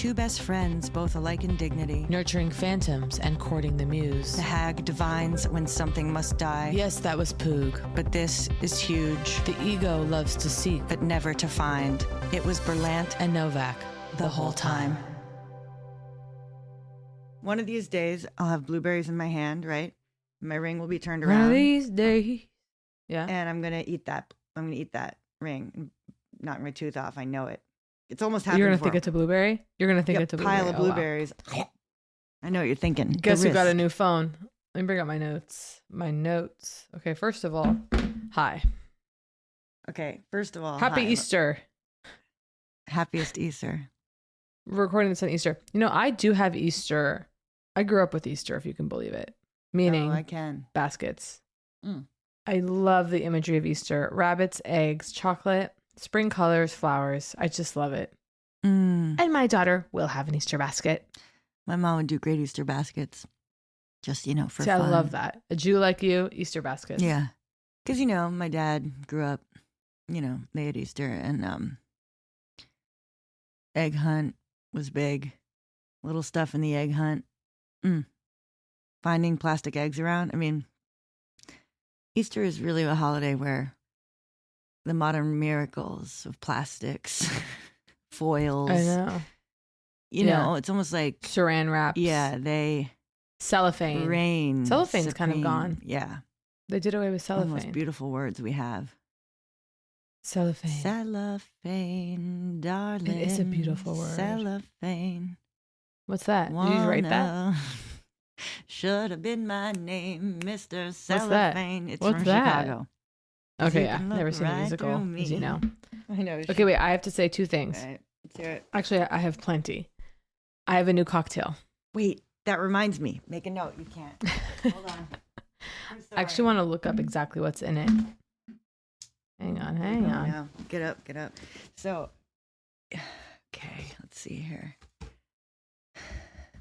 two best friends, both alike in dignity. Nurturing phantoms and courting the muse. The hag divines when something must die. Yes, that was Poog. But this is huge. The ego loves to seek, but never to find. It was Berlant and Novak the whole time. One of these days, I'll have blueberries in my hand, right? My ring will be turned around. One of these days. Yeah. And I'm going to eat that. I'm going to eat that ring and knock my tooth off. I know it. It's almost happened. You're going to think it's a blueberry? You're going to think it's a blueberry. Pile of blueberries. Oh, wow. I know what you're thinking. Guess who got a new phone? Let me bring up my notes. Okay, first of all, hi. Okay, first of all, Happy Easter. Happiest Easter. We're recording this on Easter. You know, I do have Easter. I grew up with Easter, if you can believe it. Meaning, I can. Baskets. I love the imagery of Easter. Rabbits, eggs, chocolate, spring colors, flowers. I just love it. And my daughter will have an Easter basket. My mom would do great Easter baskets. Just, for See, fun. I love that. A Jew like you, Easter baskets. Yeah. Because, my dad grew up, they had Easter and egg hunt was big. Little stuff in the egg hunt. Finding plastic eggs around. I mean, Easter is really a holiday where the modern miracles of plastics, foils. I know. It's almost like saran wraps. Yeah, cellophane. Rain. Cellophane's supreme. Kind of gone. Yeah. They did away with cellophane. One of the most beautiful words we have. Cellophane. Cellophane, darling. It is a beautiful word. Cellophane. What's that? Did you write that? Should have been my name, Mr. Cellophane. It's What's from that? Chicago. Okay, yeah. Never seen a musical, as you know. I know. Okay, wait. I have to say two things. All right, let's hear it. Actually, I have plenty. I have a new cocktail. Wait, that reminds me. Make a note. You can't. Hold on. I actually want to look up exactly what's in it. Hang on. No. Get up. So, okay, let's see here.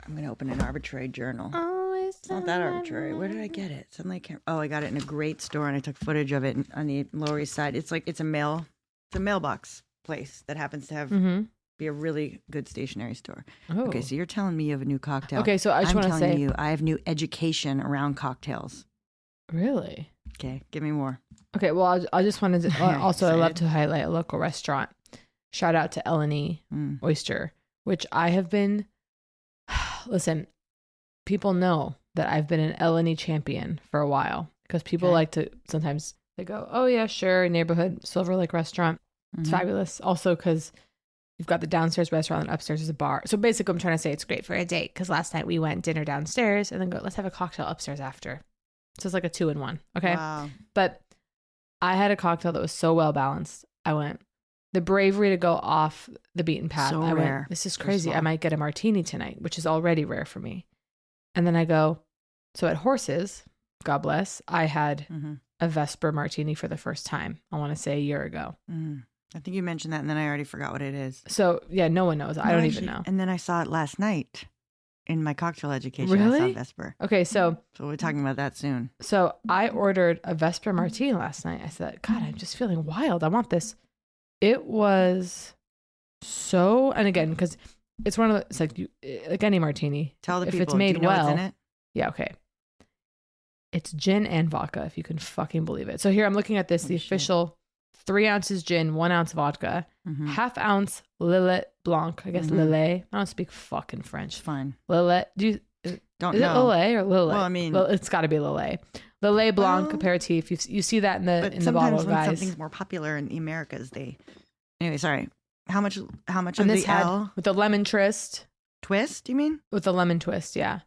I'm going to open an arbitrary journal. It's not that arbitrary. Where did I get it? Suddenly I can't. Oh, I got it in a great store and I took footage of it on the Lower East Side. It's a mailbox place that happens to have be a really good stationery store. Oh. Okay, so you're telling me you have a new cocktail. Okay, so I just want to say. I'm telling you, I have new education around cocktails. Really? Okay, give me more. Okay, well, I just wanted to. Also, I love Excited. to highlight a local restaurant. Shout out to Eleni Oyster, which I have been. Listen, people know that I've been an Eleni champion for a while because people like to sometimes they go, oh yeah, sure, neighborhood Silver Lake restaurant. It's fabulous. Also because you've got the downstairs restaurant and upstairs is a bar. So basically I'm trying to say it's great for a date because last night we went dinner downstairs and then let's have a cocktail upstairs after. So it's like a 2-in-1. Okay. Wow. But I had a cocktail that was so well balanced. I went, the bravery to go off the beaten path. So I rare. went, this is crazy. I might get a martini tonight, which is already rare for me. And then I go, so at Horses, God bless, I had a Vesper martini for the first time. I want to say a year ago. I think you mentioned that and then I already forgot what it is. So yeah, no one knows. I don't even know. And then I saw it last night in my cocktail education. Really? I saw Vesper. Okay, so we're talking about that soon. So I ordered a Vesper martini last night. I said, God, I'm just feeling wild. I want this. It was so, and again, because it's one of the, it's like any martini. Tell the if people. It's made do you know well. what's in it? Yeah, okay. It's gin and vodka, if you can fucking believe it. So here I'm looking at this, the official 3 ounces gin, 1 ounce vodka, half ounce Lillet Blanc. I guess Lillet. I don't speak fucking French. Fine. Lillet. Don't is know. It Lillet or Lillet? Well, I mean, it's got to be Lillet. Lillet Blanc aperitif. You see that in the bottle, guys. Sometimes when something's more popular in the Americas, Anyway, sorry. How much of this the had L? with the lemon tryst? Twist, you mean? With the lemon twist, yeah.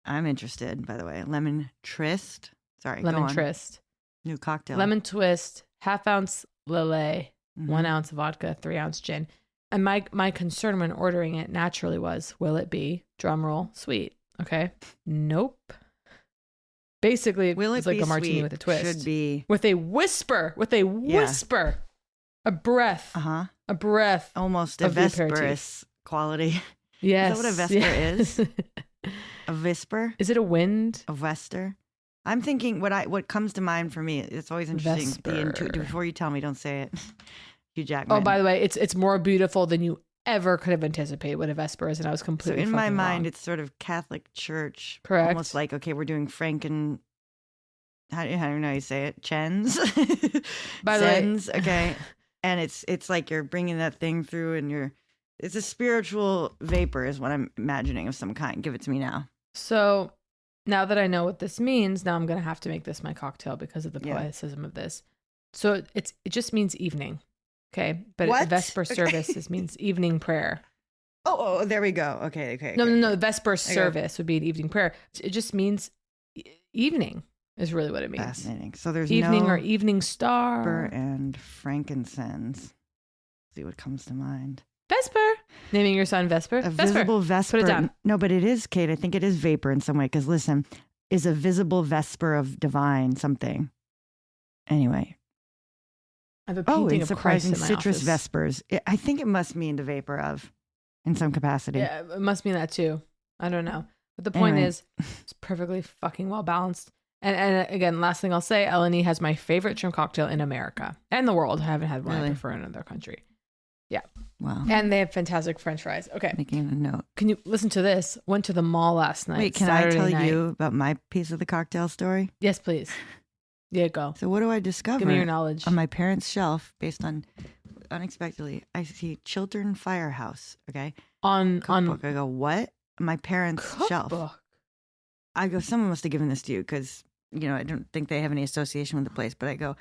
I'm interested, by the way. Lemon tryst. Sorry, lemon go on. tryst. New cocktail. Lemon twist, half ounce Lillet, 1 ounce vodka, 3 ounce gin. And my concern when ordering it naturally was, will it be, drumroll, sweet? Okay. Nope. Basically, it's like a martini sweet? with a twist. Should be. With a whisper. A breath. A breath. Almost a Vesperous quality. Yes. Is that what a Vesper is? A Vesper? Is it a wind? A Vester? I'm thinking what comes to mind for me. It's always interesting. Before you tell me, don't say it. Hugh Jackman. Oh, by the way, it's more beautiful than you ever could have anticipated what a vesper is, and I was completely So in my mind, wrong. it's sort of Catholic Church. Correct. Almost like, okay, we're doing how do you know how you say it? Chens? By the way. Sens, okay. And it's like you're bringing that thing through and it's a spiritual vapor is what I'm imagining of some kind. Give it to me now. So now that I know what this means, now I'm going to have to make this my cocktail because of the poeticism of this. So it just means evening. Okay. But What? a Vesper service means evening prayer. Oh, there we go. Okay. No. The Vesper service would be an evening prayer. It just means evening is really what it means. Fascinating. So there's evening no or evening star. Vesper and frankincense. See what comes to mind. Vesper. Naming your son Vesper. A visible vesper. Put it down. No, but it is, Kate. I think it is vapor in some way. Because listen, is a visible vesper of divine something. Anyway. I have a painting of Christ surprising in my citrus office. vespers. I think it must mean the vapor of, in some capacity. Yeah, it must mean that too. I don't know. But the point Anyway. is, it's perfectly fucking well balanced. And again, last thing I'll say, Eleni has my favorite shrimp cocktail in America and the world. I haven't had one I Really? prefer in another country. Yeah. Wow. And they have fantastic French fries. Okay. Making a note. Can you listen to this? Went to the mall last night. Wait, can Saturday I tell night. you about my piece of the cocktail story? Yes, please. Yeah, go. So what do I discover? Give me your knowledge. On my parents' shelf, based on unexpectedly, I see Chiltern Firehouse. Okay. Cookbook. I go, what? My parents' shelf. Cookbook. I go, someone must have given this to you because, I don't think they have any association with the place. But I go,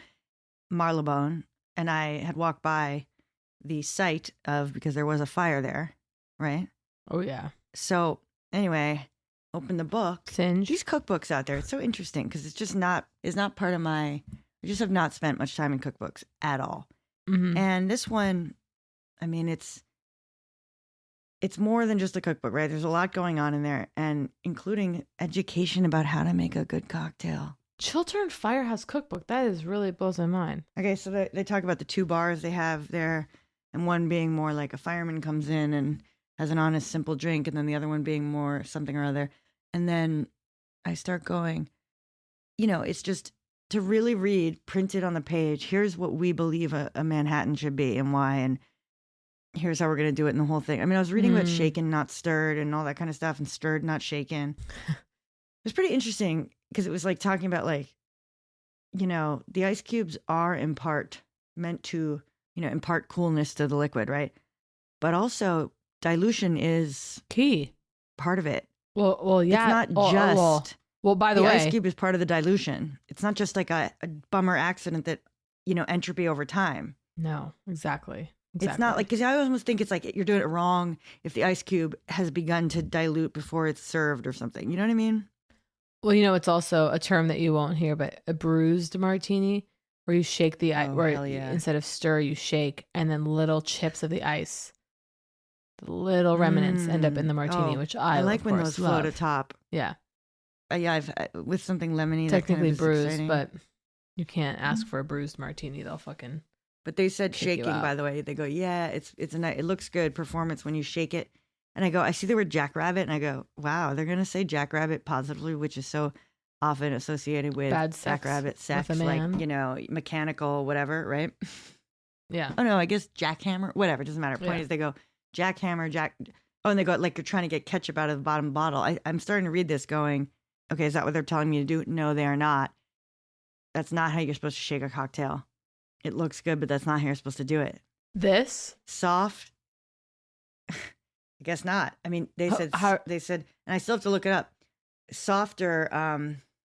Marylebone. And I had walked by the site because there was a fire there, right? Oh, yeah. So anyway, open the book. Singe. These cookbooks out there, it's so interesting because it's not part of I just have not spent much time in cookbooks at all. Mm-hmm. And this one, I mean, it's more than just a cookbook, right? There's a lot going on in there, and including education about how to make a good cocktail. Chiltern Firehouse Cookbook. That is really blows my mind. Okay, so they talk about the 2 bars they have there, and one being more like a fireman comes in and has an honest, simple drink, and then the other one being more something or other. And then I start going, it's just to really read, printed on the page, here's what we believe a Manhattan should be and why, and here's how we're going to do it in the whole thing. I mean, I was reading about shaken, not stirred, and all that kind of stuff, and stirred, not shaken. It was pretty interesting because it was like talking about the ice cubes are in part meant to, impart coolness to the liquid, right? But also dilution is key part of it. Well, yeah. It's not just. Well, by the way, ice cube is part of the dilution. It's not just like a bummer accident that, entropy over time. No, exactly. It's not like, because I almost think it's like you're doing it wrong if the ice cube has begun to dilute before it's served or something. You know what I mean? Well, it's also a term that you won't hear, but a bruised martini, where you shake the ice, instead of stir, you shake, and then little chips of the ice, the little remnants end up in the martini, which I like of when course, those float love. atop. Yeah. Yeah, I've with something lemony. Technically that kind of bruised, exciting. but you can't ask for a bruised martini. They'll fucking. But they said kick you shaking, out. by the way. They go, yeah, it looks good performance when you shake it. And I go, I see the word jackrabbit, and I go, wow, they're gonna say jackrabbit positively, which is so often associated with Bad sex jackrabbit sex, with a man. like mechanical, whatever, right? Yeah. Oh no, I guess jackhammer, whatever, doesn't matter. Point is, they go jackhammer, Oh, and they go like you're trying to get ketchup out of the bottom bottle. I'm starting to read this, going, okay, is that what they're telling me to do? No, they are not. That's not how you're supposed to shake a cocktail. It looks good, but that's not how you're supposed to do it. This Soft? I guess not. I mean, they said, and I still have to look it up. Softer,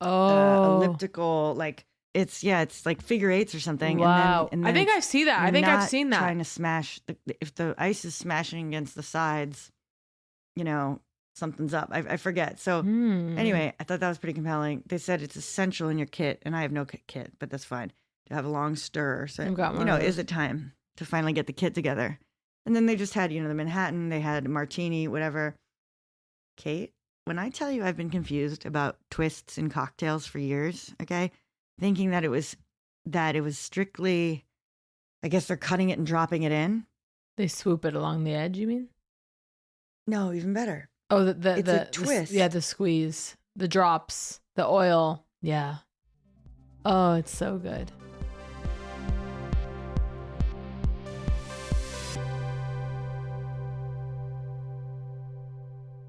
elliptical, like it's like figure eights or something. Wow. And then I think I've seen that. I think I've seen that. Trying to smash if the ice is smashing against the sides, something's up. I forget. So anyway, I thought that was pretty compelling. They said it's essential in your kit, and I have no kit, but that's fine. To have a long stir. So, is it time to finally get the kit together? And then they just had, the Manhattan, they had martini, whatever. Kate, when I tell you I've been confused about twists in cocktails for years, okay, thinking that it was strictly, I guess they're cutting it and dropping it in. They swoop it along the edge, you mean? No, even better. Oh, it's a twist. The squeeze, the drops, the oil. Yeah. Oh, it's so good.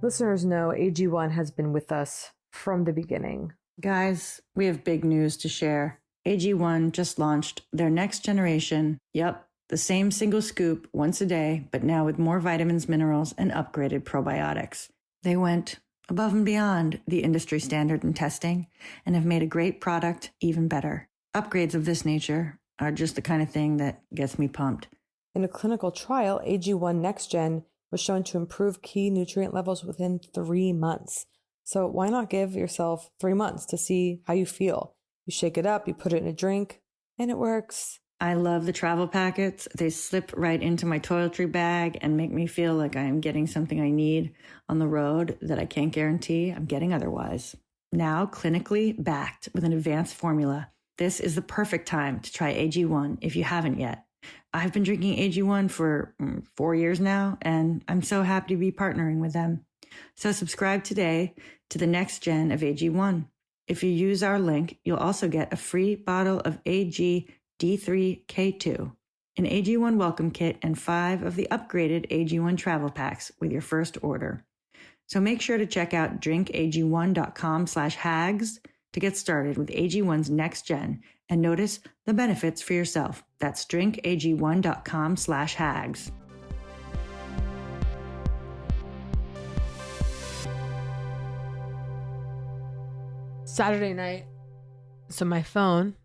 Listeners know AG1 has been with us from the beginning. Guys, we have big news to share. AG1 just launched their next generation. Yep, the same single scoop once a day, but now with more vitamins, minerals, and upgraded probiotics. They went above and beyond the industry standard in testing and have made a great product even better. Upgrades of this nature are just the kind of thing that gets me pumped. In a clinical trial, AG1 Next Gen was shown to improve key nutrient levels within 3 months. So why not give yourself 3 months to see how you feel? You shake it up, you put it in a drink, and it works. I love the travel packets. They slip right into my toiletry bag and make me feel like I am getting something I need on the road that I can't guarantee I'm getting otherwise. Now clinically backed with an advanced formula, this is the perfect time to try AG1 if you haven't yet. I've been drinking AG1 for 4 years now, and I'm so happy to be partnering with them. So subscribe today to the next gen of AG1. If you use our link, you'll also get a free bottle of AG D3K2, an AG1 welcome kit, and 5 of the upgraded AG1 travel packs with your first order. So make sure to check out drinkag1.com/hags to get started with AG1's next gen and notice the benefits for yourself. That's drinkag1.com/hags. Saturday night. So my phone,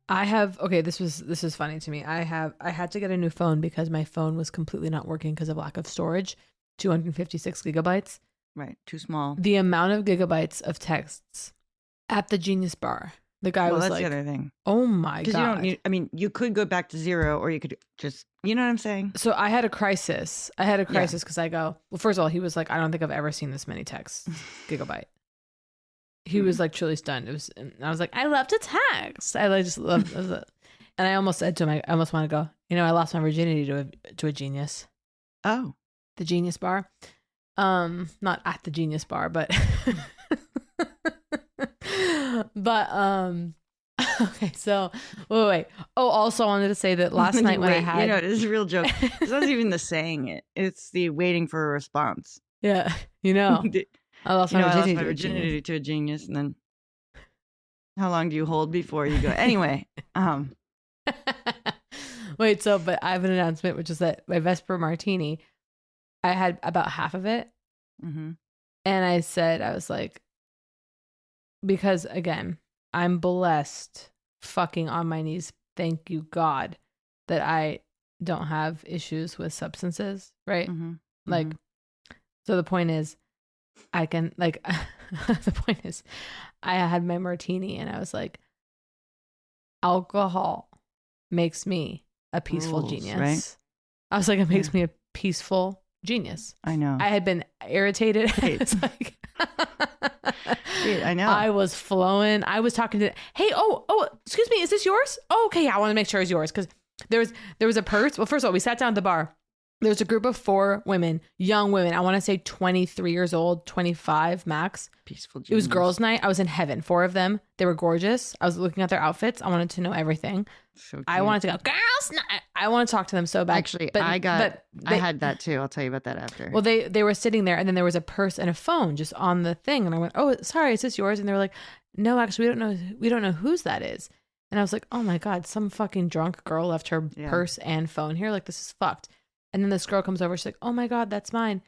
this is funny to me. I had to get a new phone because my phone was completely not working because of lack of storage. 256 gigabytes. Right. Too small. The amount of gigabytes of texts at the Genius Bar. The guy was that's like, the other thing. Oh my God. Because you don't need, you could go back to 0 or you could just, you know what I'm saying? So I had a crisis. Because I go, well, first of all, he was like, I don't think I've ever seen this many texts. Gigabyte. He was like truly stunned. And I was like, I love to text. just love it. And I almost said to him, I almost want to go, I lost my virginity to a genius. Oh. The Genius Bar. Not at the Genius Bar, but okay, so wait. Oh, also I wanted to say that last night when I had, it is a real joke. It's not even the saying it. It's the waiting for a response. Yeah, I lost my virginity to a genius, and then how long do you hold before you go? Anyway, wait. But I have an announcement, which is that my Vesper Martini, I had about half of it, and I said, I was like, because again, I'm blessed, fucking on my knees. Thank you, God, that I don't have issues with substances, right? So the point is, I can the point is, I had my martini and I was like, alcohol makes me a peaceful genius. Right? I was like, it makes me a peaceful genius. I know. I had been irritated. It's like, Dude, I know. I was flowing. I was talking to, hey, oh, excuse me, is this yours? Oh, okay, yeah, I want to make sure it's yours because there was a purse. Well, first of all, we sat down at the bar. There was a group of 4 women, young women. I want to say 23 years old, 25 max. Peaceful genius. It was girls' night. I was in heaven. 4 of them. They were gorgeous. I was looking at their outfits. I wanted to know everything. So cute. I wanted to go, girls' night. I want to talk to them so bad. Actually, I had that too. I'll tell you about that after. Well, they were sitting there and then there was a purse and a phone just on the thing. And I went, oh, sorry, is this yours? And they were like, no, actually, we don't know whose that is. And I was like, oh my God, some fucking drunk girl left her purse and phone here. Like, this is fucked. And then this girl comes over. She's like, oh my God, that's mine.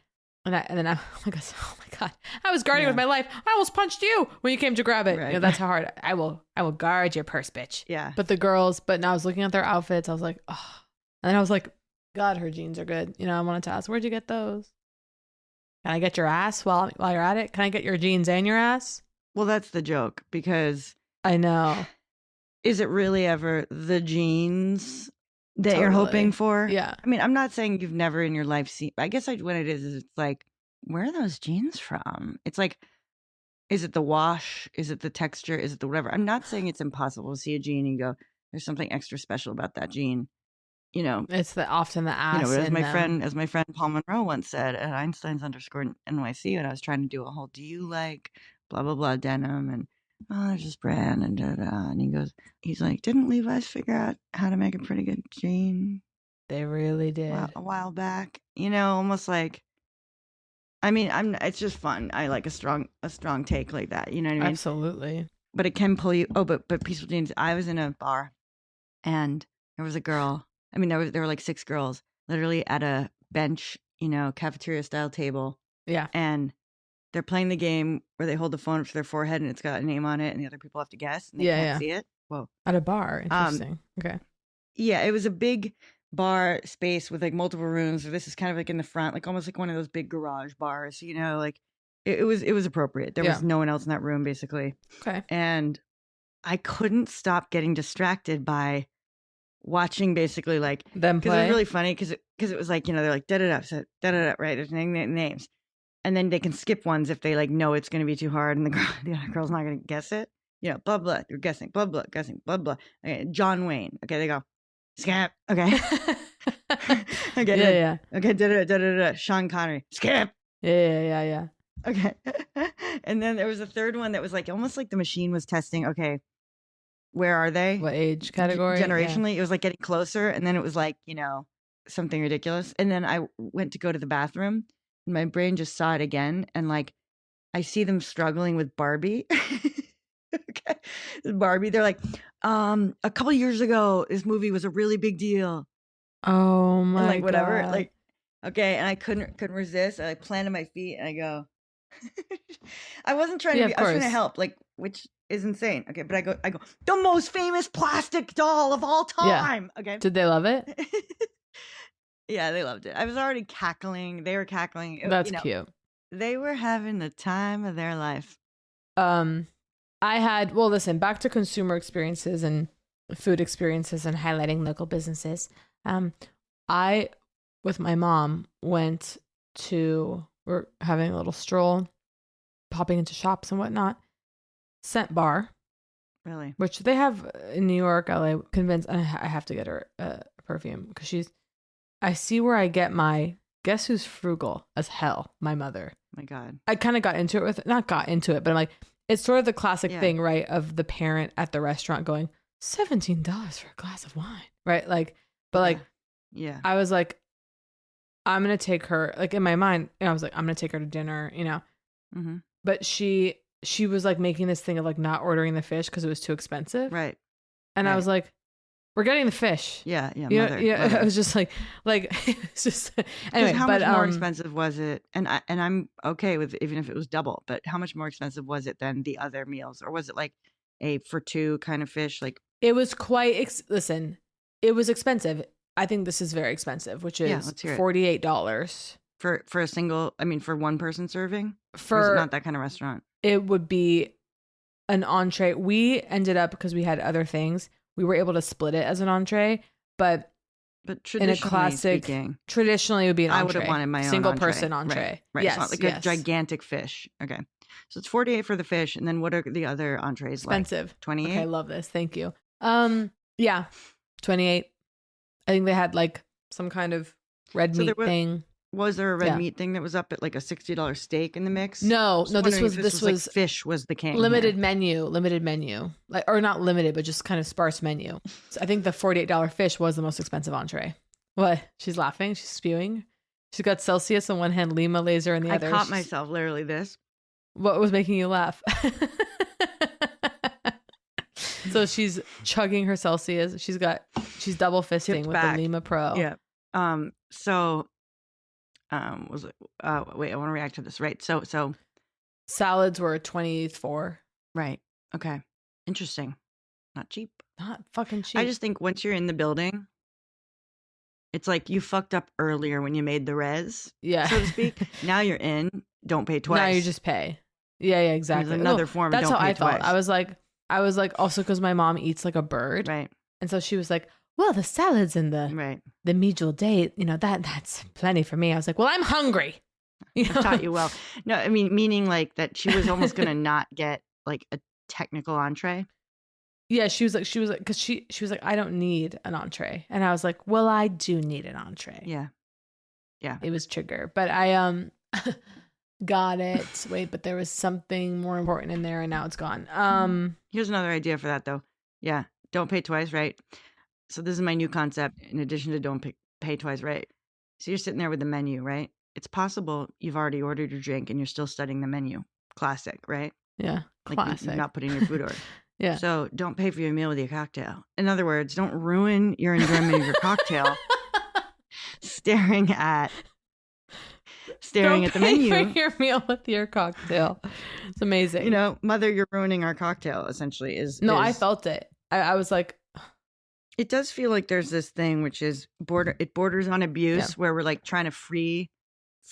And then I'm like, oh my God, I was guarding with my life. I almost punched you when you came to grab it. Right. That's how hard I will guard your purse, bitch. Yeah. But now I was looking at their outfits. I was like, oh. And then I was like, God, her jeans are good. I wanted to ask, where'd you get those? Can I get your ass while you're at it? Can I get your jeans and your ass? Well, that's the joke because I know. Is it really ever the jeans that you're hoping for? Yeah. I mean, I'm not saying you've never in your life seen, I guess what it is it's like, where are those jeans from? It's like, is it the wash? Is it the texture? Is it the whatever? I'm not saying it's impossible to see a jean and go, there's something extra special about that jean. It's often the ass. As my friend Paul Monroe once said at Einstein's _NYC, when I was trying to do a whole, do you like blah, blah, blah denim? And there's this brand and da, da. And he's like, didn't Levi's figure out how to make a pretty good jean? They really did. A while back, almost like, I mean, it's just fun. I like a strong take like that. You know what I mean? Absolutely. But it can pull you. Oh, but Peaceful Jeans. I was in a bar, and there was a girl. I mean, there were like 6 girls, literally at a bench, cafeteria style table. Yeah. And they're playing the game where they hold the phone up to their forehead and it's got a name on it, and the other people have to guess, and they can't see it. Whoa. At a bar. Interesting. Okay. Yeah, it was a big bar space with like multiple rooms. This is kind of like in the front, like almost like one of those big garage bars, like it was appropriate. There was no one else in that room basically. Okay. And I couldn't stop getting distracted by watching basically like them play. Because it was really funny because it was like, they're like da-da-da, so da-da-da, right? There's names. And then they can skip ones if they like know it's going to be too hard and the other girl's not going to guess it. Blah, blah, they're guessing, blah, blah, guessing, blah, blah. Okay, John Wayne. Okay, they go, skip. Okay. Okay. Yeah. Okay, da-da-da. Sean Connery. Skip. Yeah. Okay. And then there was a third one that was like almost like the machine was testing, okay, where are they? What age category? Generationally. Yeah. It was like getting closer. And then it was like, something ridiculous. And then I went to go to the bathroom and my brain just saw it again. And like, I see them struggling with Barbie. Okay. Barbie. They're like, a couple years ago, this movie was a really big deal. Oh my and like whatever. God. Like, okay. And I couldn't resist. I like planted my feet and I go, I wasn't trying to be, I was trying to help, like, which is insane. Okay. But I go, the most famous plastic doll of all time. Yeah. Okay. Did they love it? Yeah, they loved it. I was already cackling. They were cackling. That's cute. They were having the time of their life. Listen, back to consumer experiences and food experiences and highlighting local businesses. I, with my mom, we're having a little stroll, popping into shops and whatnot. Scent Bar. Really? Which they have in New York, LA. Convinced I have to get her a perfume because I see where I get my, guess who's frugal as hell? My mother. Oh my God. I kind of got into it but I'm like, it's sort of the classic thing, right? Of the parent at the restaurant going, $17 for a glass of wine, right? Like, but like, I was like, I'm going to take her, like in my mind, I was like, I'm going to take her to dinner, Mm-hmm. But she was like making this thing of like not ordering the fish because it was too expensive. Right. And I was like, we're getting the fish. Yeah. Mother. I was just like, it's just anyway. How much more expensive was it? And I'm okay with even if it was double, but how much more expensive was it than the other meals, or was it like a for two kind of fish? Like it was quite. Listen, it was expensive. I think this is very expensive, which is $48 for a single. I mean, for one person serving. Or is it not that kind of restaurant? It would be an entree. We ended up because we had other things. We were able to split it as an entree, but in a classic, traditionally it would be an entree. I would have wanted my own single person entree. Right. Yes, it's not like a gigantic fish. Okay. So it's $48 for the fish, and then what are the other entrees? Expensive. Like? $28. Okay, I love this. Thank you. Yeah, $28. I think they had like some kind of red meat thing. Was there a red meat thing that was up at like a $60 steak in the mix? No, this was like fish was the king. Limited menu, like, or not limited, but just kind of sparse menu. So I think the $48 fish was the most expensive entree. What? She's laughing. She's spewing. She's got Celsius in one hand, Lima laser in the other. I caught myself literally this. What was making you laugh? So she's chugging her Celsius. She's double fisting with the Lima Pro. Yeah. So. Was it? Wait, I want to react to this. Right. So salads were $24. Right. Okay. Interesting. Not cheap. Not fucking cheap. I just think once you're in the building, it's like you fucked up earlier when you made the res. Yeah. So to speak. Now you're in. Don't pay twice. Now you just pay. Yeah. Exactly. There's another form. That's don't how pay I twice. felt. I was like also because my mom eats like a bird. Right. And so she was like, well, the salads and the medial date, that's plenty for me. I was like, well, I'm hungry. I taught you well. No, I mean, meaning like that she was almost going to not get like a technical entree. Yeah, she was like, because she was like, I don't need an entree. And I was like, well, I do need an entree. Yeah. Yeah. It was trigger. But I got it. Wait, but there was something more important in there and now it's gone. Here's another idea for that though. Yeah. Don't pay twice, right? So this is my new concept in addition to don't pay twice, right? So you're sitting there with the menu, right? it's possible you've already ordered your drink and you're still studying the menu. Classic, right? Yeah. Like Classic. you're not putting your food order. Yeah. So don't pay for your meal with your cocktail. In other words, don't ruin your enjoyment of your cocktail staring at the menu. Don't pay for your meal with your cocktail. It's amazing. You know, mother, you're ruining our cocktail, essentially. I felt it. I was like... It does feel like there's this thing which is it borders on abuse, where we're like trying to free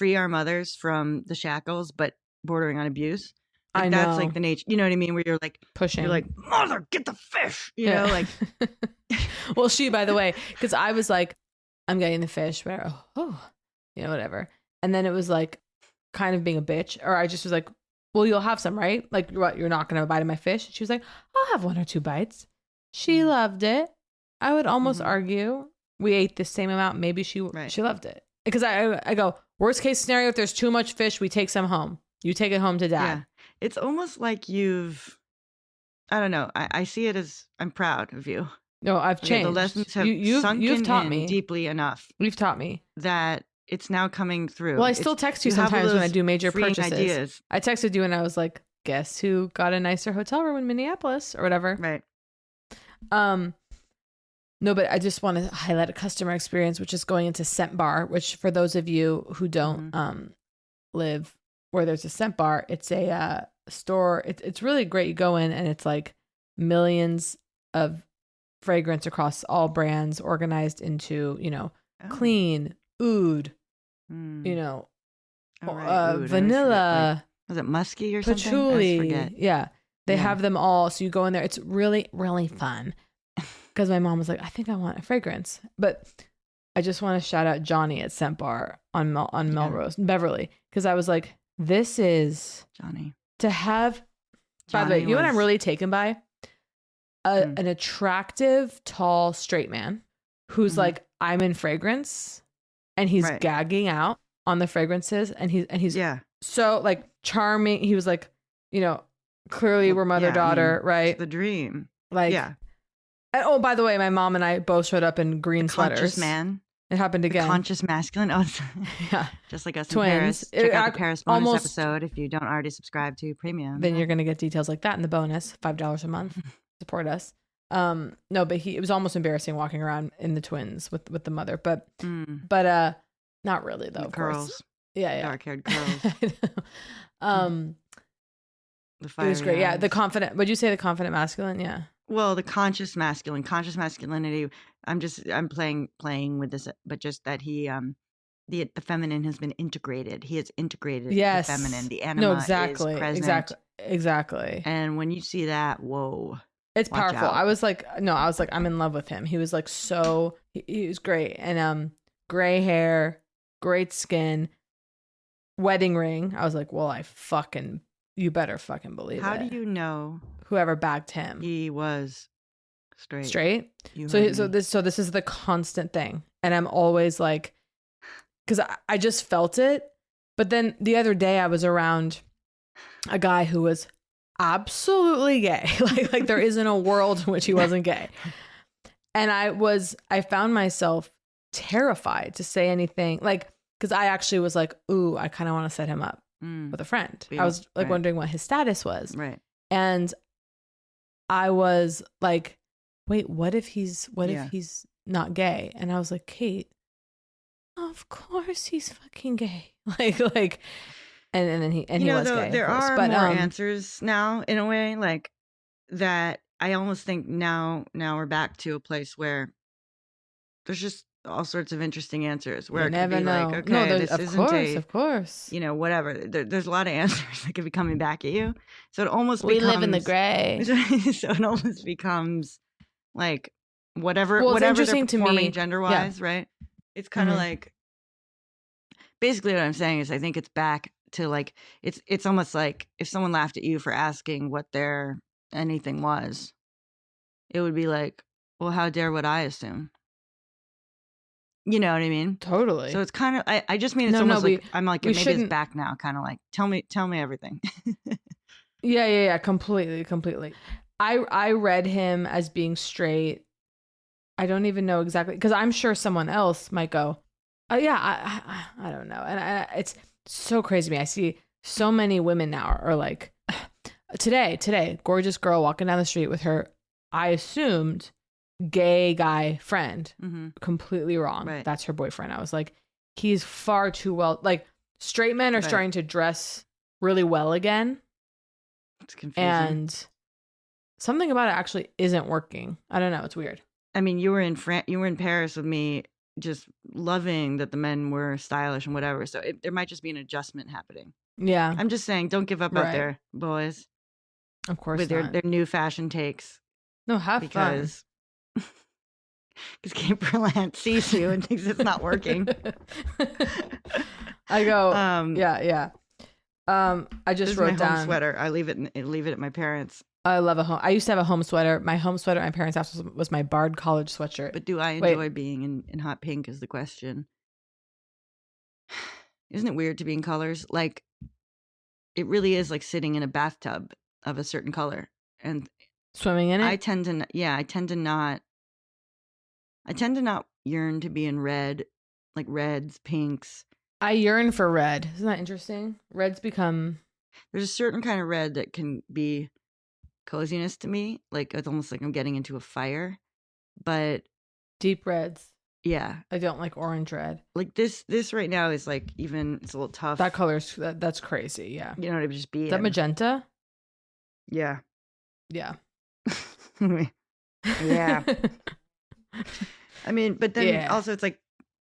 our mothers from the shackles, but bordering on abuse. Like, I know. That's like the nature. You know what I mean? Where you're like pushing. You're like, mother, get the fish. You know, like. Well, by the way, because I was like, I'm getting the fish, whatever. You know, whatever. And then it was like kind of being a bitch, or I just was like, well, you'll have some, right? Like, what? You're not going to bite of my fish? She was like, I'll have 1 or 2 bites. She loved it. I would almost argue we ate the same amount. Maybe she loved it. Because I go, worst case scenario, if there's too much fish, we take some home. You take it home to dad. Yeah. It's almost like I don't know. I see it as I'm proud of you. No, I've changed. The lessons have you've taught me deeply enough. You've taught me. That it's now coming through. Well, I still text you sometimes when I do major purchases. Ideas. I texted you and I was like, guess who got a nicer hotel room in Minneapolis or whatever. Right. No, but I just want to highlight a customer experience, which is going into Scent Bar, which for those of you who don't live where there's a Scent Bar, it's a store. It's really great. You go in and it's like millions of fragrance across all brands organized into, clean, oud, vanilla. Was it musky or something? Patchouli. I forget. Yeah. They have them all. So you go in there. It's really, really fun. Because my mom was like, I think I want a fragrance. But I just want to shout out Johnny at Scent Bar on Melrose, Beverly. Because I was like, this is Johnny. To have, by the way, you know what I'm really taken by? An attractive, tall, straight man who's like, I'm in fragrance. And he's gagging out on the fragrances. And he's so like charming. He was like, clearly we're mother-daughter, right? It's the dream. Like, and, oh, by the way, my mom and I both showed up in green sweaters. Conscious man. It happened again. Conscious masculine. Oh, yeah. Just like us Twins. in Paris. Check out the Paris bonus episode if you don't already subscribe to Premium. Then you're going to get details like that in the bonus. $5 a month. Support us. No, but it was almost embarrassing walking around in the twins with the mother. But not really, though, of girls. course. Yeah. Dark-haired girls. It was great. Yeah, the confident. Would you say the confident masculine? Yeah. Well, the conscious masculinity. I'm playing with this, but just that he, the feminine has been integrated. He has integrated the feminine. The anima is present. Exactly. And when you see that, whoa, it's powerful. Out. I was like, I'm in love with him. He was like, he was great. And gray hair, great skin, wedding ring. I was like, well, you better fucking believe it. How do you know? Whoever bagged him, he was straight. So this is the constant thing, and I'm always like, because I just felt it. But then the other day I was around a guy who was absolutely gay. like there isn't a world in which he wasn't gay, and I found myself terrified to say anything, like, because I actually was like, ooh, I kind of want to set him up with a friend. I was like wondering what his status was. Right. And I was like, wait, what if he's not gay? And I was like, Kate, of course he's fucking gay. like and then he was gay. There are more answers now in a way, like that. I almost think now we're back to a place where there's just all sorts of interesting answers where it could be know. Like, okay, no, this isn't of course, whatever. There's a lot of answers that could be coming back at you. So it almost we live in the gray. So it almost becomes like whatever they're performing gender wise, right? It's kind of like basically what I'm saying is I think it's back to like it's almost like if someone laughed at you for asking what their anything was, it would be like, well, how dare would I assume? You know what I mean? Totally. So it's kind of, I just mean it's almost like, I'm like, maybe it's back now, kind of like, tell me everything. Yeah. Completely. I read him as being straight. I don't even know exactly, because I'm sure someone else might go, Yeah, I don't know. And it's so crazy to me. I see so many women now are like, today, gorgeous girl walking down the street with her, I assumed, gay guy friend. Mm-hmm. Completely wrong. Right. That's her boyfriend. I was like, he's far too well. Like, straight men are Right. starting to dress really well again. It's confusing. And something about it actually isn't working. I don't know. It's weird. I mean, you were in Paris with me, just loving that the men were stylish and whatever. So there might just be an adjustment happening. Yeah. I'm just saying, don't give up out there, boys. Of course with not. their new fashion takes. No, have fun. Because Kate Berlant sees you and thinks it's not working. I go, yeah. I just wrote down home sweater. I leave it at my parents'. I love a home. I used to have a home sweater. My home sweater at my parents' house was my Bard college sweatshirt. But do I enjoy being in hot pink is the question. Isn't it weird to be in colors? Like, it really is like sitting in a bathtub of a certain color and swimming in it. I tend to not yearn to be in red, like reds, pinks. I yearn for red. Isn't that interesting? Reds become. There's a certain kind of red that can be coziness to me. Like, it's almost like I'm getting into a fire. But deep reds. Yeah. I don't like orange red. Like this right now is like, even it's a little tough. That color's that's crazy. Yeah. You know what I just be. Is that magenta? Yeah. Yeah. Yeah. I mean, but then also it's like,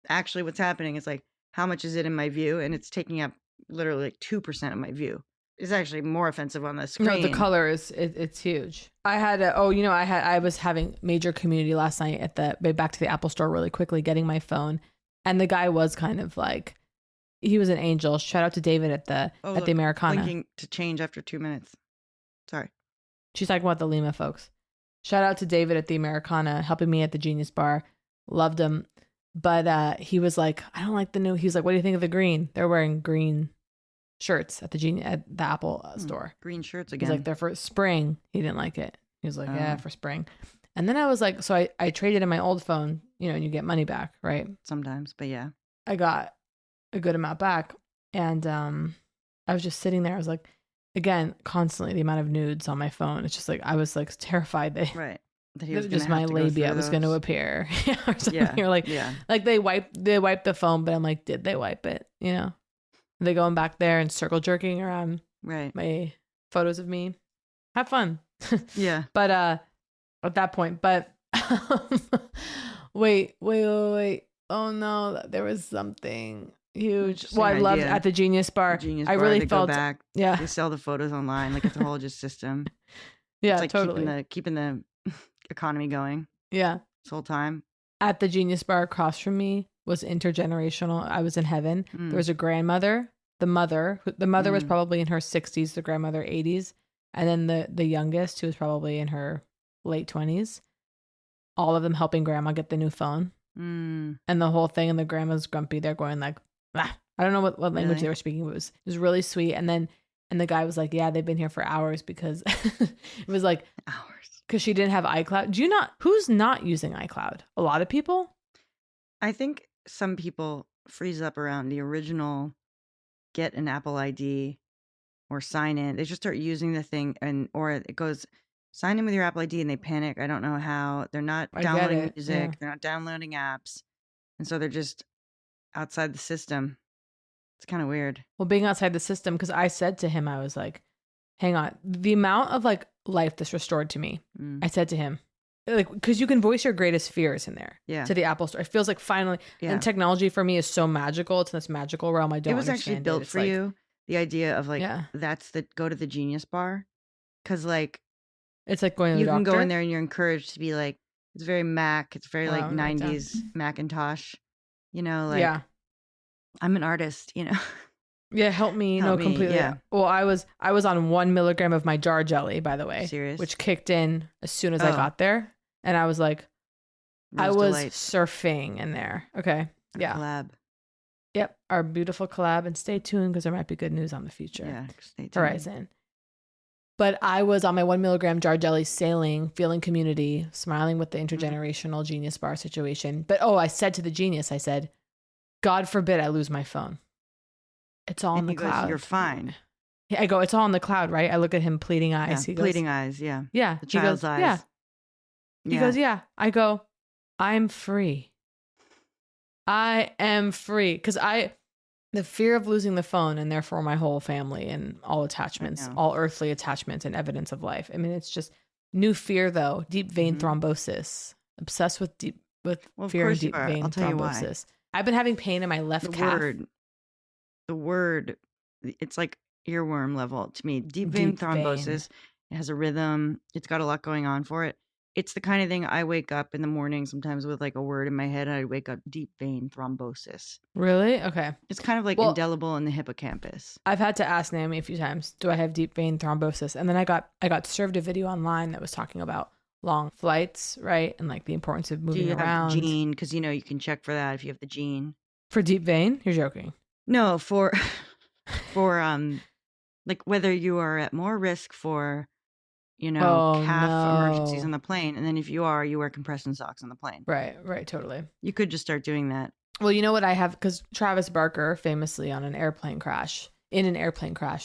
actually what's happening is like, how much is it in my view? And it's taking up literally like 2% of my view. It's actually more offensive on the screen. No, the color is it's huge. I was having major community last night at back to the Apple store really quickly, getting my phone, and the guy was kind of like, he was an angel. Shout out to David at the Americana. Blinking to change after 2 minutes. Sorry. She's talking about the Lima folks. Shout out to David at the Americana, helping me at the Genius Bar. Loved him. But he was like, I don't like the new. He was like, what do you think of the green? They're wearing green shirts at the Apple store. Green shirts again. He's like, they're for spring. He didn't like it. He was like, yeah, for spring. And then I was like, so I traded in my old phone, and you get money back, right? Sometimes, but yeah. I got a good amount back. And I was just sitting there. I was like, again, constantly the amount of nudes on my phone. It's just like, I was like terrified that he was just my labia was going to appear. Or something. Or like they wiped the phone, but I'm like, did they wipe it? Are they going back there and circle jerking around my photos of me? Have fun. Yeah. But at that point, wait. Oh no, there was something huge. Well, I loved at the Genius Bar. I really felt back. Yeah. They sell the photos online. Like, it's a whole just system. Yeah, it's like totally. Keeping the economy going. Yeah. This whole time. At the Genius Bar across from me was intergenerational. I was in heaven. There was a grandmother. The mother was probably in her 60s, the grandmother 80s, and then the youngest, who was probably in her late 20s. All of them helping grandma get the new phone. And the whole thing, and the grandma's grumpy. They're going like, ah. I don't know what language they were speaking, but it was really sweet. And the guy was like, yeah, they've been here for hours, because it was like hours. Because she didn't have iCloud. Who's not using iCloud? A lot of people? I think some people freeze up around the original get an Apple ID or sign in. They just start using the thing, or it goes sign in with your Apple ID, and they panic. I don't know how. They're not downloading music. Yeah. They're not downloading apps. And so they're just outside the system. It's kind of weird. Well, being outside the system, because I said to him, I was like, hang on. The amount of like life that's restored to me, I said to him, like, because you can voice your greatest fears in there to the Apple store. It feels like finally, and technology for me is so magical. It's in this magical realm. I don't understand. It was actually built for you. The idea of like, that's go to the Genius Bar. Because like, it's like going to the doctor. You can go in there and you're encouraged to be like, it's very Mac. It's very like 90s Macintosh, like, I'm an artist, Yeah, help me. Completely. Yeah. Well, I was on 1 milligram of my jar jelly, by the way. Serious? Which kicked in as soon as I got there. And I was like, I was surfing in there. Okay. Yeah. Collab. Yep. Our beautiful collab. And stay tuned, because there might be good news on the future. Yeah. Stay tuned. Horizon. But I was on my 1 milligram jar jelly, sailing, feeling community, smiling with the intergenerational Genius Bar situation. But I said to the Genius, I said, God forbid I lose my phone. It's all in the cloud. You're fine. I go, it's all in the cloud, right? I look at him, pleading eyes. Yeah, pleading eyes, yeah. Yeah. The child's eyes. Yeah. He goes, yeah. I go, I'm free. I am free. Because the fear of losing the phone and therefore my whole family and all attachments, all earthly attachments and evidence of life. I mean, it's just new fear, though. Deep vein thrombosis. Obsessed with fear and deep vein thrombosis. I've been having pain in my left calf. The word, it's like earworm level to me. Deep vein thrombosis. It has a rhythm. It's got a lot going on for it. It's the kind of thing I wake up in the morning sometimes with like a word in my head. I wake up deep vein thrombosis. Really? Okay. It's kind of like indelible in the hippocampus. I've had to ask Naomi a few times, do I have deep vein thrombosis? And then I got served a video online that was talking about long flights, right? And like the importance of moving around. Do you have the gene? Because you can check for that if you have the gene. For deep vein? You're joking. No, for like whether you are at more risk for calf emergencies on the plane. And then if you wear compression socks on the plane. Right, totally. You could just start doing that. Well, you know what I have, because Travis Barker famously in an airplane crash,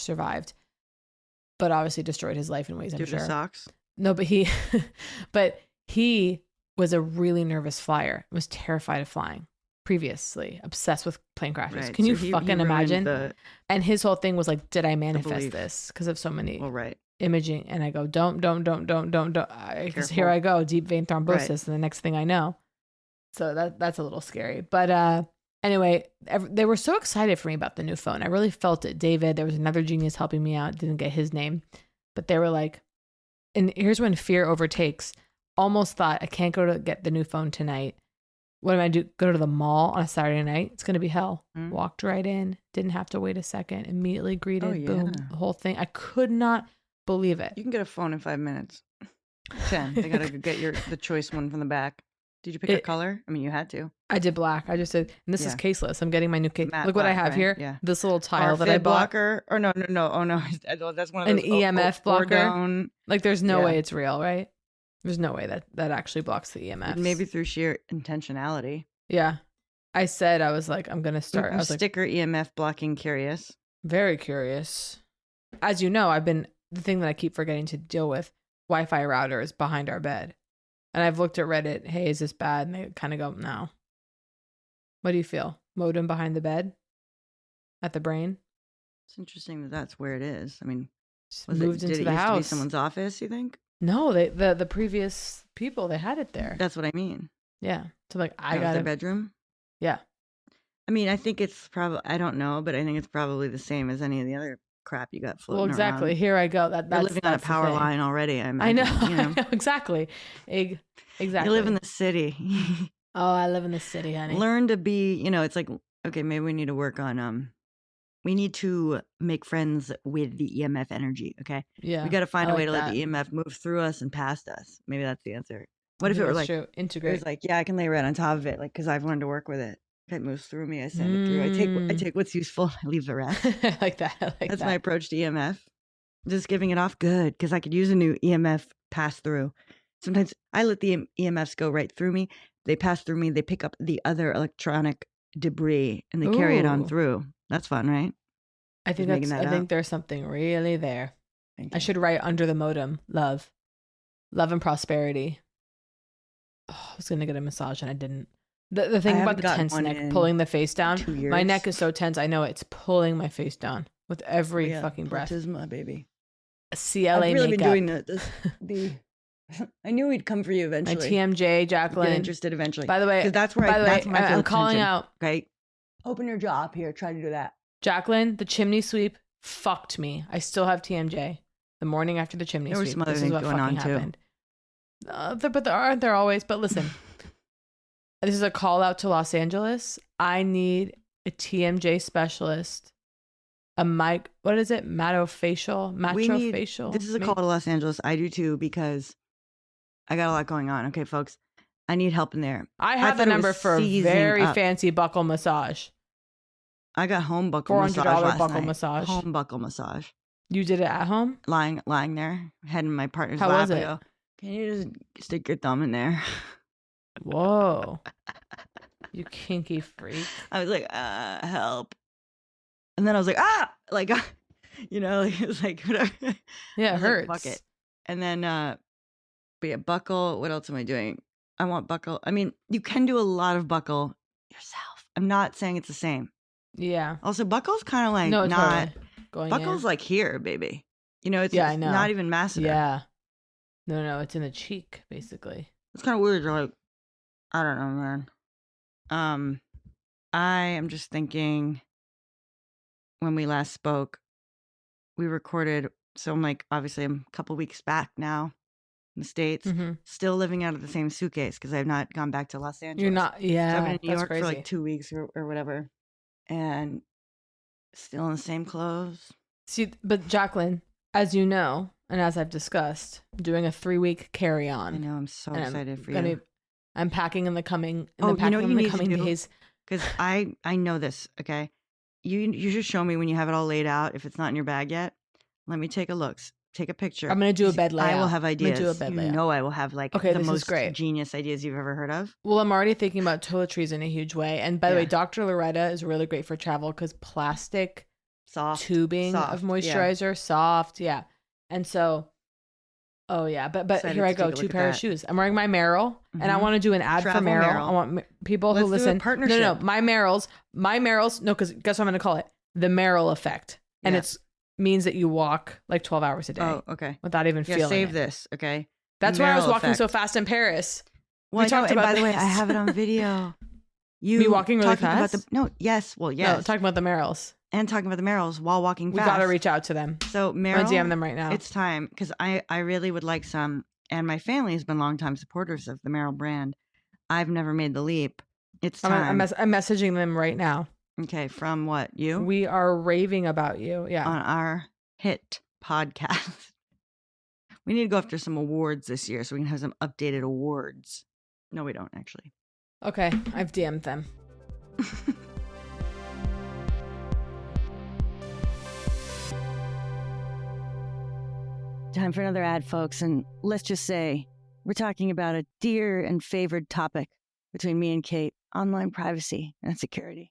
survived, but obviously destroyed his life in ways I'm sure. Due to socks? No, but he was a really nervous flyer, was terrified of flying. Previously obsessed with plane crashes. Right. Can you fucking imagine? And his whole thing was like, did I manifest this? Because of so many imaging. And I go, don't. Because here I go, deep vein thrombosis. And the next thing I know. So that's a little scary. But anyway, they were so excited for me about the new phone. I really felt it. David, there was another genius helping me out. Didn't get his name. But they were like, and here's when fear overtakes. Almost thought, I can't go to get the new phone tonight. What am I do? Go to the mall on a Saturday night? It's going to be hell. Walked right in. Didn't have to wait a second. Immediately greeted. Boom. The whole thing. I could not believe it. You can get a phone in 5 minutes. 10. They got to get the choice one from the back. Did you pick a color? I mean, you had to. I did black. I just said, and this is caseless. I'm getting my new case. Matte Look what black, I have here. Yeah. This little tile that I bought. Blocker. Or no. Oh, no. That's one of those. An EMF blocker. Like, there's no way it's real, right? There's no way that actually blocks the EMF. Maybe through sheer intentionality. Yeah. I said, I was like, I'm going to start. I was sticker EMF blocking curious. Very curious. As you know, the thing that I keep forgetting to deal with, Wi-Fi routers behind our bed. And I've looked at Reddit, hey, is this bad? And they kind of go, no. What do you feel? Modem behind the bed? At the brain? It's interesting that's where it is. I mean, did it used to be someone's office, you think? No, the previous people, they had it there. That's what I mean. Yeah. So like, I got their bedroom? Yeah. I mean, I think it's probably, I don't know, but I think it's probably the same as any of the other crap you got floating exactly. around. Here I go. You're living on a power line already, I imagine. I know. Exactly. Exactly. You live in the city. Oh, I live in the city, honey. Learn to be, it's like, okay, maybe we need to work on, we need to make friends with the EMF energy, okay? Yeah. We got to find a way to let the EMF move through us and past us. Maybe that's the answer. What if it were like, integrate? It was like, yeah, I can lay right on top of it, like, because I've learned to work with it. It moves through me. I send it through. I take what's useful. I leave the rest. I like that. That's my approach to EMF. Just giving it off. Good. Because I could use a new EMF pass through. Sometimes I let the EMFs go right through me. They pass through me. They pick up the other electronic debris and they carry it on through. That's fun, right? I think there's something really there. I should write under the modem, love and prosperity. Oh, I was going to get a massage and I didn't. The thing about the tense neck, pulling the face down, my neck is so tense. I know it's pulling my face down with every fucking breath. Platysma, baby. CLA I've really makeup. been doing I knew he'd come for you eventually. My TMJ, Jacqueline. Get interested eventually. By the way, that's where I'm calling out. Okay, open your jaw up here. Try to do that. Jacqueline, the chimney sweep fucked me. I still have TMJ. The morning after the chimney sweep. Some other things going on happened. But there aren't there always. But listen. This is a call out to Los Angeles. I need a TMJ specialist, what is it? Matrofacial? This is a call to Los Angeles. I do too, because I got a lot going on. Okay, folks, I need help in there. I have the number for a very fancy buckle massage. I got home buckle massage last buckle night. massage. Home buckle massage. You did it at home? Lying there, head in my partner's lap. How was it? I go, can you just stick your thumb in there? Whoa. You kinky freak. I was like, help. And then I was like, like, you know, like, it was like, whatever. Yeah, it hurts. Like, fuck it. And then, but yeah, buckle. What else am I doing? I want buckle. I mean, you can do a lot of buckle yourself. I'm not saying it's the same. Yeah. Also, buckle's kind of like No, not. totally. Going Buckle's in. like here, baby. You know, it's, I know. not even masseter. Yeah. No, it's in the cheek, basically. It's kind of weird. You're like, I don't know, man. I am just thinking. When we last spoke, we recorded. So I'm like, obviously, I'm a couple weeks back now in the States, still living out of the same suitcase because I've not gone back to Los Angeles. You're not, yeah. So I've been in New York crazy. for like 2 weeks or whatever, and still in the same clothes. See, but Jacqueline, as you know, and as I've discussed, I'm doing a 3-week carry-on. I know. I'm so excited for you. I'm packing in the coming. Days because I know this. Okay, you should show me when you have it all laid out. If it's not in your bag yet, let me take a look. Take a picture. I'm gonna do a bed layout. I will have ideas. I'm gonna do a bed layout. You know, I will have like the most genius ideas you've ever heard of. Well, I'm already thinking about toiletries in a huge way. And by the way, Dr. Loretta is really great for travel because plastic soft tubing of moisturizer, soft, And so, but here I go, 2 pairs of shoes. I'm wearing my Merrel, and I want to do an ad for Merrel. I want people who listen. Partnership. No, my Merrel's. No, because guess what I'm going to call it? The Merrel effect, and it's means that you walk like 12 hours a day. Oh, okay. Without even feeling save it. This, okay? That's why I was walking so fast in Paris. Well, we talked about by the way, I have it on video. Me walking really fast? Yes. No, talking about the Merrels. And talking about the Merrels while walking fast. We got to reach out to them. So Merrel, I'm going to DM them right now. It's time because I really would like some, and my family has been longtime supporters of the Merrel brand. I've never made the leap. It's time. I'm messaging them right now. Okay, from what? You? We are raving about you. Yeah. On our hit podcast. We need to go after some awards this year so we can have some updated awards. No, we don't actually. Okay, I've DM'd them. Time for another ad, folks. And let's just say we're talking about a dear and favored topic between me and Kate, online privacy and security.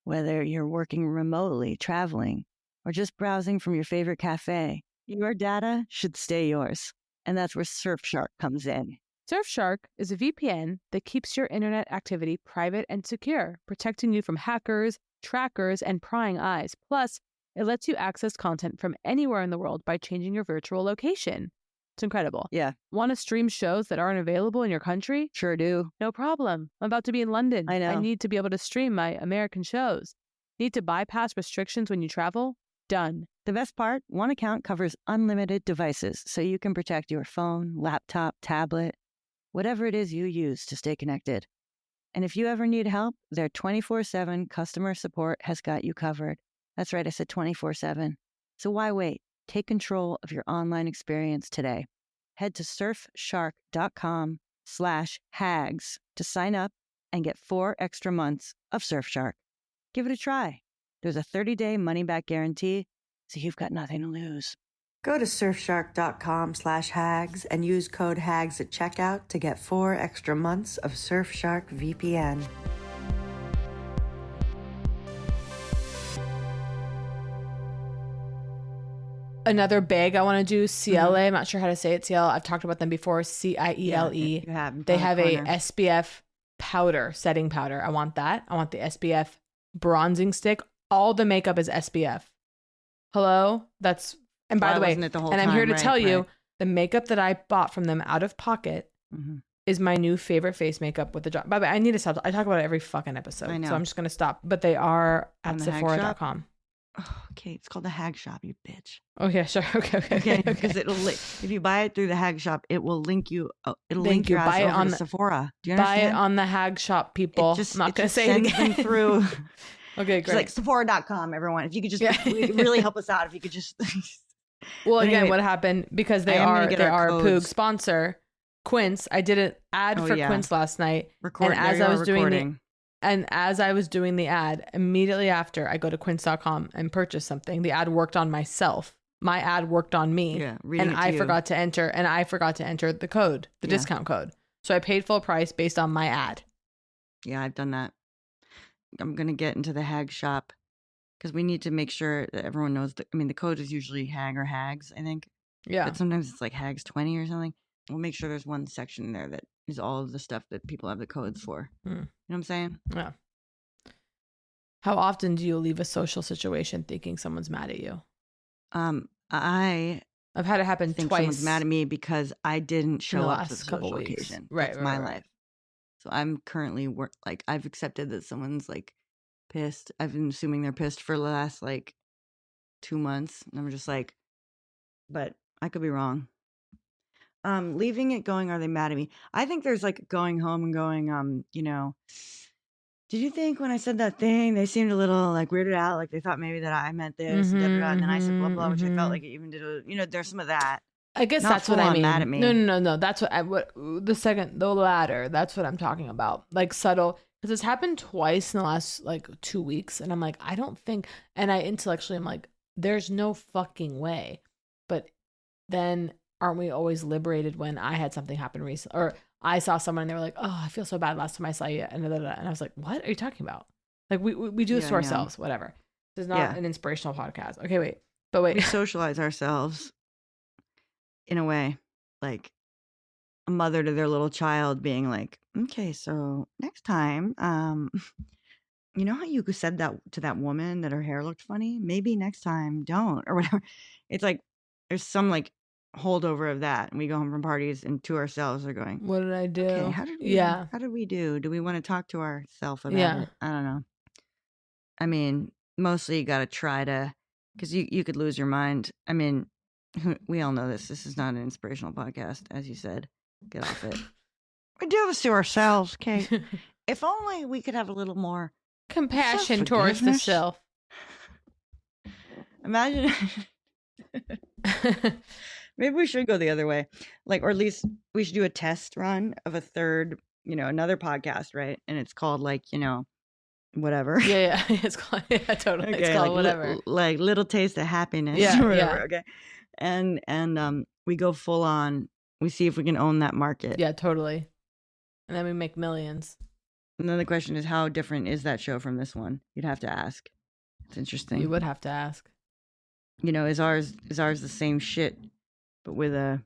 Whether you're working remotely, traveling, or just browsing from your favorite cafe, your data should stay yours. And that's where Surfshark comes in. Surfshark is a VPN that keeps your internet activity private and secure, protecting you from hackers, trackers, and prying eyes. Plus, it lets you access content from anywhere in the world by changing your virtual location. It's incredible. Yeah. Want to stream shows that aren't available in your country? Sure do. No problem. I'm about to be in London. I know. I need to be able to stream my American shows. Need to bypass restrictions when you travel? Done. The best part, one account covers unlimited devices, so you can protect your phone, laptop, tablet, whatever it is you use to stay connected. And if you ever need help, their 24/7 customer support has got you covered. That's right, I said 24/7. So why wait? Take control of your online experience today. Head to surfshark.com/hags to sign up and get 4 extra months of Surfshark. Give it a try. There's a 30-day money-back guarantee, so you've got nothing to lose. Go to surfshark.com/hags and use code HAGS at checkout to get 4 extra months of Surfshark VPN. Another bag I want to do, CLA. I'm not sure how to say it. I've talked about them before. CIELE. You have. They have a SPF powder, setting powder. I want that. I want the SPF bronzing stick. All the makeup is SPF. Hello? And by the way, I'm here to tell you, the makeup that I bought from them out of pocket is my new favorite face makeup with the drop. By the way, I need to stop. I talk about it every fucking episode. I know. So I'm just going to stop. But they are at Sephora.com. Oh, okay, it's called the Hag Shop, you bitch. Oh yeah, sure. Okay. Because it'll if you buy it through the Hag Shop, it will link you. It'll link your ass over to Sephora. Do you understand? Buy it on the Hag Shop, people. I'm not gonna say it again. Through. Okay, great. It's like Sephora.com, everyone. If you could just really help us out, if you could just. Well, again, anyway, what happened because they are Poog sponsor. Quince. I did an ad for Quince last night, and as I was doing the ad, immediately after I go to quince.com and purchase something, the ad worked on myself. My ad worked on me. Yeah, and I forgot to enter the code, the discount code. So I paid full price based on my ad. Yeah, I've done that. I'm going to get into the hag shop because we need to make sure that everyone knows the code is usually hag or hags, I think. Yeah. But sometimes it's like hags 20 or something. We'll make sure there's one section in there that is all of the stuff that people have the codes for. You know what I'm saying? Yeah. How often do you leave a social situation thinking someone's mad at you? I've had it happen think twice. Someone's mad at me because I didn't show up to the couple social weeks. occasion. Right, That's right, my right. life. So I'm currently I've accepted that someone's like pissed. I've been assuming they're pissed for the last like 2 months. And I'm just like, but I could be wrong. Leaving it going, are they mad at me? I think there's like going home and going, did you think when I said that thing, they seemed a little like weirded out, like they thought maybe that I meant this, and then I said blah blah, which I felt like it even did. There's some of that. I guess Not that's what I mean. Mad at me. No. That's the latter. That's what I'm talking about. Like subtle, because it's happened twice in the last like 2 weeks, and I'm like, I don't think, and I intellectually I'm like, there's no fucking way. But then aren't we always liberated when I had something happen recently, or I saw someone and they were like, oh, I feel so bad last time I saw you, and I was like, what are you talking about? Like we do this to ourselves, whatever. This is not an inspirational podcast. Okay, wait. We socialize ourselves in a way, like a mother to their little child being like, okay, so next time, you know how you said that to that woman that her hair looked funny? Maybe next time don't, or whatever. It's like there's some like holdover of that, and we go home from parties and to ourselves are going, what did I do? Okay, how did we do? Do we want to talk to ourselves about it? I don't know. I mean, mostly you got to try to, because you could lose your mind. I mean, we all know this. This is not an inspirational podcast, as you said. Get off it. We do this to ourselves, Kate. If only we could have a little more compassion towards the self. Imagine. Maybe we should go the other way. Like, or at least we should do a test run of a third, another podcast, right? And it's called like, whatever. Yeah. It's called, totally. Okay, it's called like, whatever. Like Little Taste of Happiness or whatever. Yeah. Okay. And we go full on. We see if we can own that market. Yeah, totally. And then we make millions. And then the question is, how different is that show from this one? You'd have to ask. It's interesting. You would have to ask. Is ours the same shit, but with an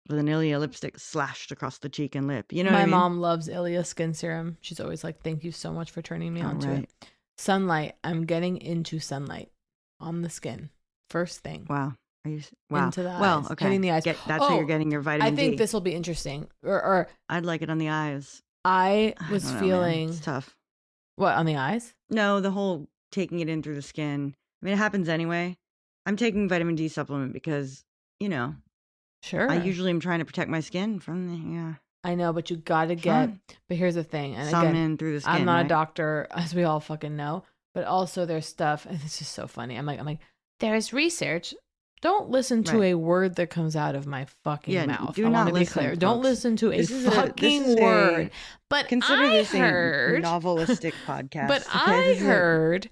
Ilia lipstick slashed across the cheek and lip? You know what I mean? My mom loves Ilia skin serum. She's always like, "Thank you so much for turning me on to it." Sunlight. I'm getting into sunlight on the skin. First thing. Wow. Into the eyes. Well, okay. Hitting the eyes. That's how you're getting your vitamin D. I think this will be interesting. Or I'd like it on the eyes. I was feeling. It's tough. What, on the eyes? No, the whole taking it in through the skin. I mean, it happens anyway. I'm taking vitamin D supplement because, Sure. I usually am trying to protect my skin from the, I know, but you got to get, but here's the thing. And some again, in through the skin, I'm not right? a doctor, as we all fucking know, but also there's stuff, and it's just so funny. I'm like, there's research. Don't listen to a word that comes out of my fucking mouth. Do not listen, clear. Folks. Don't listen to a fucking word. But consider this a novelistic podcast. But I heard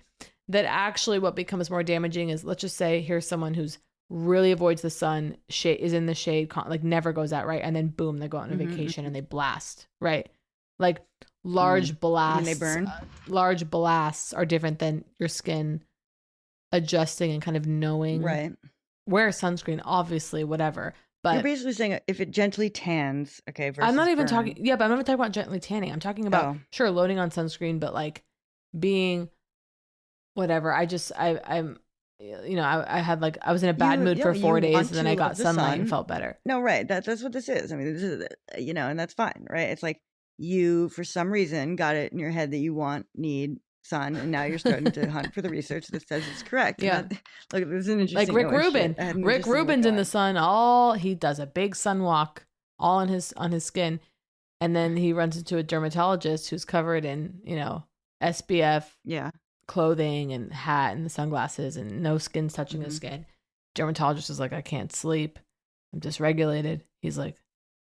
that actually what becomes more damaging is, let's just say, here's someone who's really avoids the sun, is in the shade, like never goes out, right? And then boom, they go out on a vacation and they blast, right? Like large blasts. And they burn. Large blasts are different than your skin adjusting and kind of knowing. Right. Wear sunscreen, obviously, whatever. But you're basically saying if it gently tans, okay. Versus I'm not even burn. talking. Yeah, but I'm not talking about gently tanning. I'm talking about sure loading on sunscreen, but like being whatever. I had like I was in a bad mood for 4 days, and then I got sunlight and felt better. No, right. That's what this is. I mean, this is and that's fine, right? It's like you, for some reason, got it in your head that you need sun, and now you're starting to hunt for the research that says it's correct. Yeah. Look, this is an interesting. Like Rick Rubin. Rick Rubin's in the sun. He does a big sun walk all on his skin, and then he runs into a dermatologist who's covered in SPF clothing and hat and the sunglasses, and no skin's touching his skin. Dermatologist is like, I can't sleep. I'm dysregulated. He's like,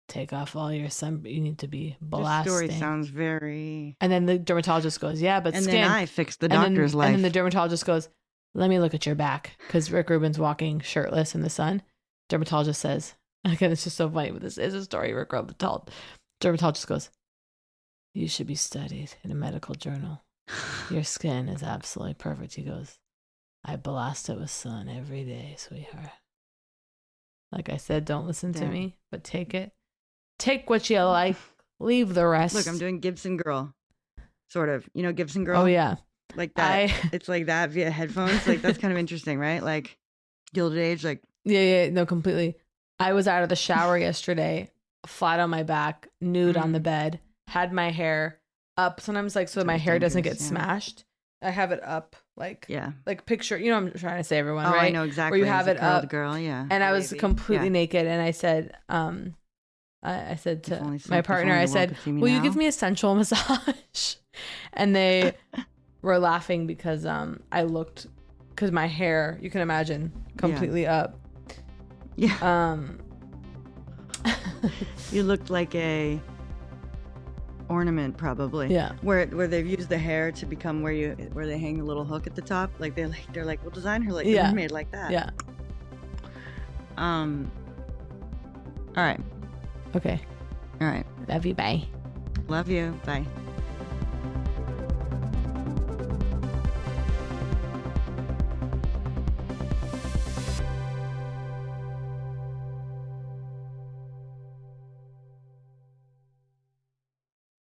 take off all your sun. You need to be blasting. This story sounds very. And then the dermatologist goes, yeah, but and skin. And then I fixed the doctor's life. And then the dermatologist goes, let me look at your back, because Rick Rubin's walking shirtless in the sun. Dermatologist says, again, it's just so funny, but this is a story Rick Rubin told. Dermatologist goes, you should be studied in a medical journal. Your skin is absolutely perfect. He goes, I blast it with sun every day, sweetheart. Like I said, don't listen to me, but take it. Take what you like. Leave the rest. Look, I'm doing Gibson Girl. Sort of. You know Gibson Girl? Oh, yeah. Like that. It's like that via headphones. Like, that's kind of interesting, right? Like, Gilded Age, like. Yeah, no, completely. I was out of the shower yesterday, flat on my back, nude on the bed, had my hair up. Sometimes, like, so my hair doesn't get smashed. I have it up, like picture. You know what I'm trying to say, everyone, right? I know exactly. Where you have it up, girl, And I was completely naked, and I said, I said to my partner, I said, "Will you give me a sensual massage?" And they were laughing because because my hair, you can imagine, completely up. Yeah. You looked like a ornament, probably. Yeah. Where they've used the hair to become where they hang the little hook at the top. Like they're like, we'll design her like the mermaid like that. Yeah. All right. Okay. All right. Love you. Bye. Love you. Bye.